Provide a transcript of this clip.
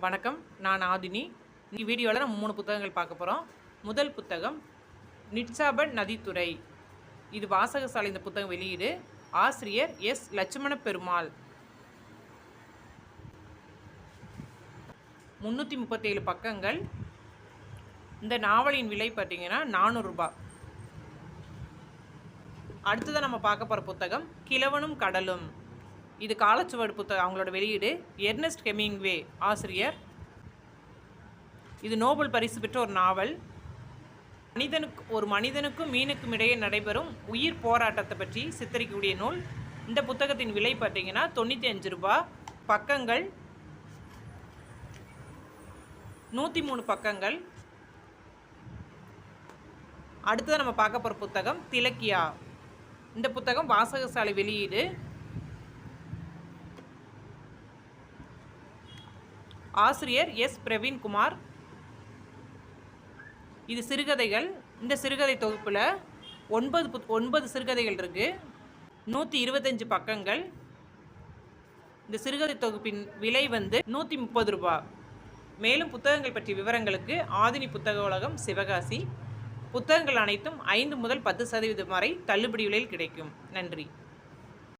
வணக்கம், நான் ஆதினி. இந்த வீடியோவில் நம்ம 3 புத்தகங்கள் பார்க்க போகிறோம். முதல் புத்தகம் நிட்சாபன் நதித்துறை. இது வாசகசாலை இந்த புத்தகம் வெளியீடு. ஆசிரியர் எஸ். லட்சுமண பெருமாள். 337 பக்கங்கள். இந்த நாவலின் விலை பார்த்தீங்கன்னா 400 ரூபாய். அடுத்ததான் நம்ம பார்க்க போகிற புத்தகம் கிழவனும் கடலும். இது காலச்சுவடு புத்தகம், அவங்களோட வெளியீடு. எர்னஸ்ட் ஹெமிங்வே ஆசிரியர். இது நோபல் பரிசு பெற்ற ஒரு நாவல். ஒரு மனிதனுக்கும் மீனுக்கும் இடையே நடைபெறும் உயிர் போராட்டத்தை பற்றி சித்தரிக்கக்கூடிய நூல். இந்த புத்தகத்தின் விலை பார்த்தீங்கன்னா 95 ரூபாய். பக்கங்கள் 103 பக்கங்கள். அடுத்தது நம்ம பார்க்க போகிற புத்தகம் திலக்கியா. இந்த புத்தகம் வாசகசாலை வெளியீடு. ஆசிரியர் எஸ். பிரவீன்குமார். இது சிறுகதைகள். இந்த சிறுகதை தொகுப்பில் 9 சிறுகதைகள் இருக்குது. 125 பக்கங்கள். இந்த சிறுகதை தொகுப்பின் விலை 130 ரூபாய். மேலும் புத்தகங்கள் பற்றிய விவரங்களுக்கு ஆதினி புத்தக உலகம், சிவகாசி. புத்தகங்கள் அனைத்தும் 5 முதல் 10% வரை தள்ளுபடி விலையில் கிடைக்கும். நன்றி.